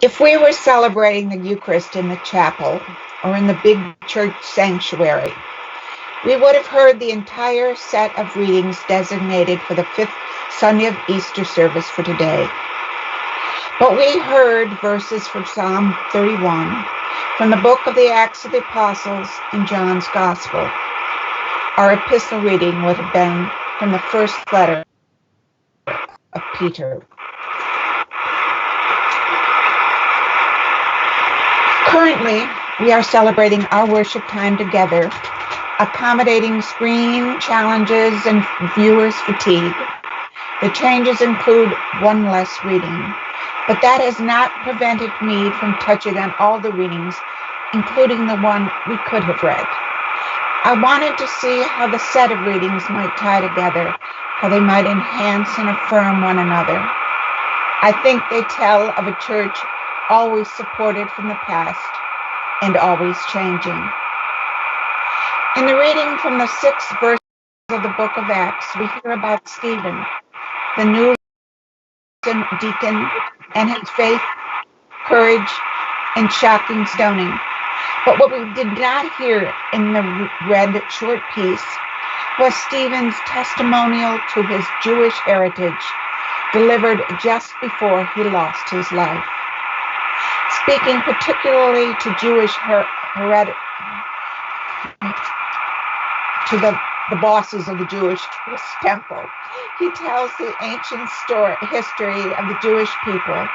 If we were celebrating the Eucharist in the chapel or in the big church sanctuary, we would have heard the entire set of readings designated for the fifth Sunday of Easter service for today. But we heard verses from Psalm 31, from the book of the Acts of the Apostles in John's Gospel. Our epistle reading would have been from the first letter of Peter. Currently, we are celebrating our worship time together, accommodating screen challenges and viewers' fatigue. The changes include one less reading, but that has not prevented me from touching on all the readings, including the one we could have read. I wanted to see how the set of readings might tie together, how they might enhance and affirm one another. I think they tell of a church always supported from the past and always changing. In the reading from the 6th verse of the book of Acts, we hear about Stephen, the new deacon, and his faith, courage, and shocking stoning. But what we did not hear in the read short piece was Stephen's testimonial to his Jewish heritage, delivered just before he lost his life. Speaking particularly to Jewish to the bosses of the Jewish temple, he tells the ancient history of the Jewish people,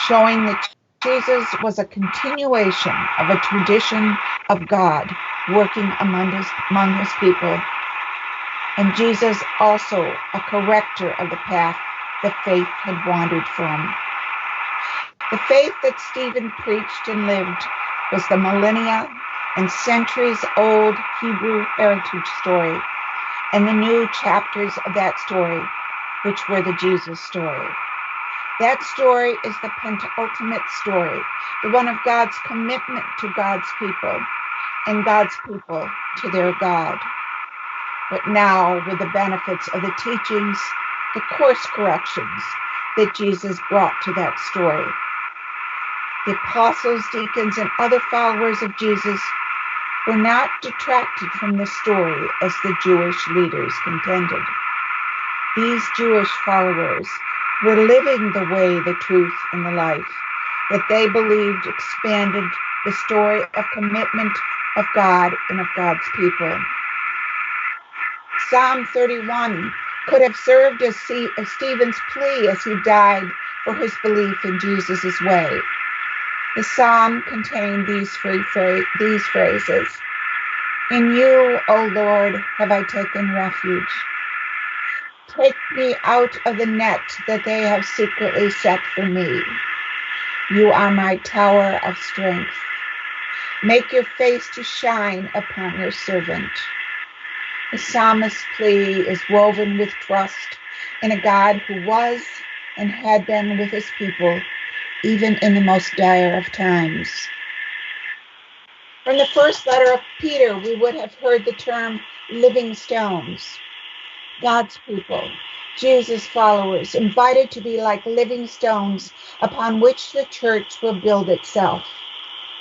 showing that Jesus was a continuation of a tradition of God working among his people, and Jesus also a corrector of the path that faith had wandered from. The faith that Stephen preached and lived was the millennia and centuries-old Hebrew heritage story, and the new chapters of that story, which were the Jesus story. That story is the penultimate story, the one of God's commitment to God's people and God's people to their God. But now, with the benefits of the teachings, the course corrections that Jesus brought to that story, the apostles, deacons, and other followers of Jesus were not detracted from the story as the Jewish leaders contended. These Jewish followers were living the way, the truth, and the life that they believed expanded the story of commitment of God and of God's people. Psalm 31 could have served as Stephen's plea as he died for his belief in Jesus' way. The psalm contained these phrases: "In you, O Lord, have I taken refuge. Take me out of the net that they have secretly set for me. You are my tower of strength. Make your face to shine upon your servant." The psalmist's plea is woven with trust in a God who was and had been with his people, even in the most dire of times. From the first letter of Peter, we would have heard the term living stones. God's people, Jesus' followers, invited to be like living stones upon which the church will build itself,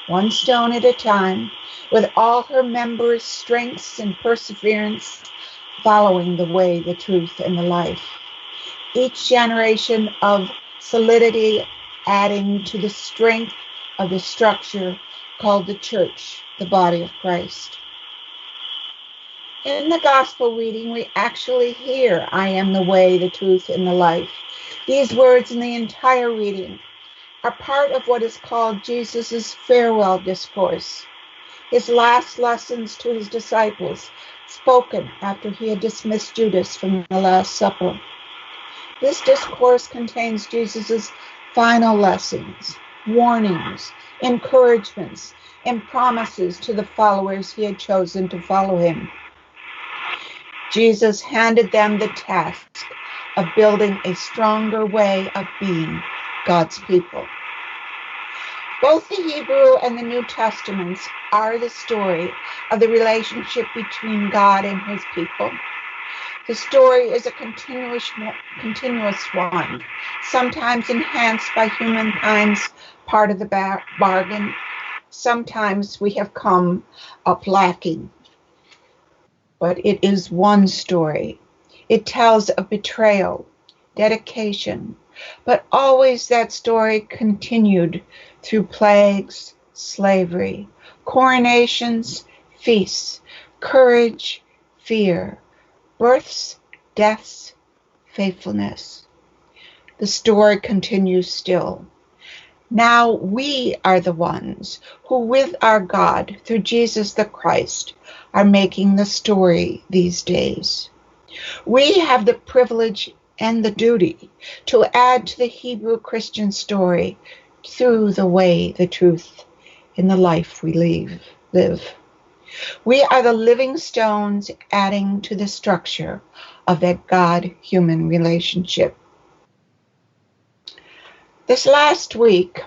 one stone at a time, with all her members' strengths and perseverance, following the way, the truth, and the life. Each generation of solidity adding to the strength of the structure called the church, the body of Christ. In the gospel reading, we actually hear, "I am the way, the truth, and the life." These words in the entire reading are part of what is called Jesus' farewell discourse, his last lessons to his disciples, spoken after he had dismissed Judas from the Last Supper. This discourse contains Jesus' final lessons, warnings, encouragements, and promises to the followers he had chosen to follow him. Jesus handed them the task of building a stronger way of being God's people. Both the Hebrew and the New Testaments are the story of the relationship between God and his people. The story is a continuous one, sometimes enhanced by humankind's part of the bargain. Sometimes we have come up lacking. But it is one story. It tells of betrayal, dedication, but always that story continued through plagues, slavery, coronations, feasts, courage, fear, births, deaths, faithfulness. The story continues still. Now we are the ones who, with our God, through Jesus the Christ, are making the story these days. We have the privilege and the duty to add to the Hebrew Christian story through the way, the truth, and the life we live. We are the living stones adding to the structure of that God-human relationship. This last week,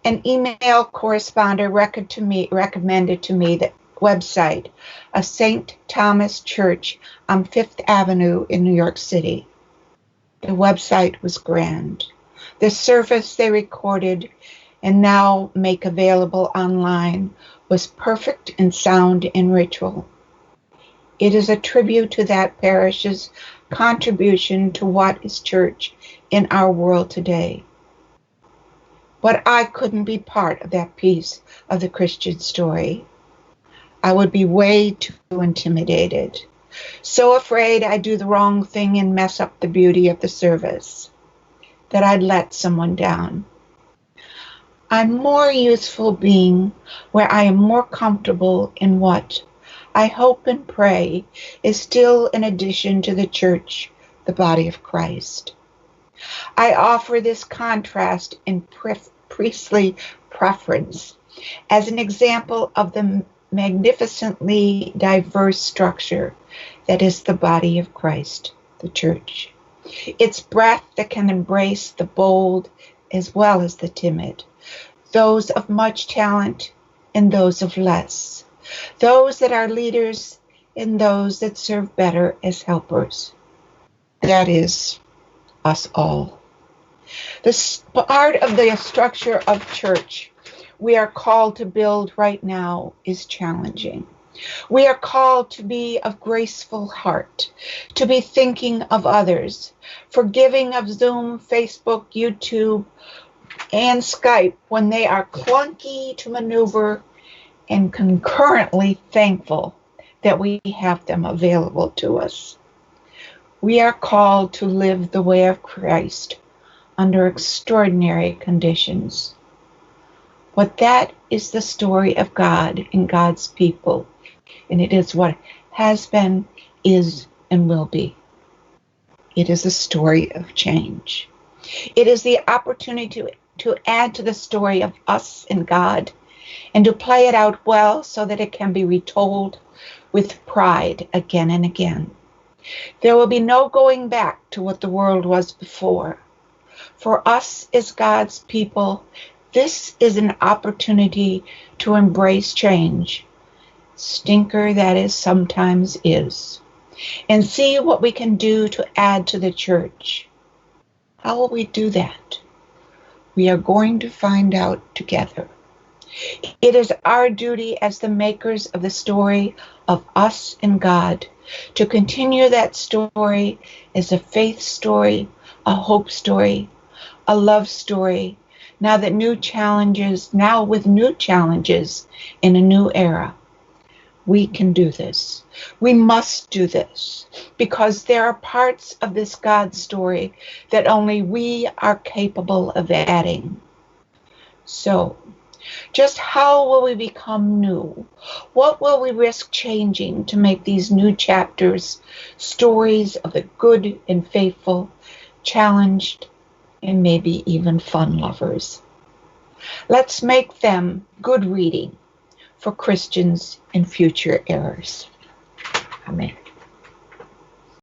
an email correspondent recommended to me the website of St. Thomas Church on Fifth Avenue in New York City. The website was grand. The service they recorded and now make available online was perfect in sound and ritual. It is a tribute to that parish's contribution to what is church in our world today. But I couldn't be part of that piece of the Christian story. I would be way too intimidated, so afraid I'd do the wrong thing and mess up the beauty of the service, that I'd let someone down. I'm more useful being where I am more comfortable in what I hope and pray is still an addition to the church, the body of Christ. I offer this contrast in priestly preference as an example of the magnificently diverse structure that is the body of Christ, the church. Its breadth that can embrace the bold as well as the timid, those of much talent and those of less, those that are leaders and those that serve better as helpers. That is us all. The part of the structure of church we are called to build right now is challenging. We are called to be of graceful heart, to be thinking of others, forgiving of Zoom, Facebook, YouTube, and Skype when they are clunky to maneuver, and concurrently thankful that we have them available to us. We are called to live the way of Christ under extraordinary conditions. But that is the story of God and God's people, and it is what has been, is, and will be. It is a story of change. It is the opportunity to add to the story of us and God, and to play it out well so that it can be retold with pride again and again. There will be no going back to what the world was before. For us as God's people, this is an opportunity to embrace change, stinker that is sometimes is, and see what we can do to add to the church. How will we do that? We are going to find out together. It is our duty as the makers of the story of us and God to continue that story as a faith story, a hope story, a love story, now with new challenges in a new era. We can do this. We must do this because there are parts of this God story that only we are capable of adding. So, just how will we become new? What will we risk changing to make these new chapters stories of the good and faithful, challenged, and maybe even fun lovers? Let's make them good reading for Christians in future eras. Amen.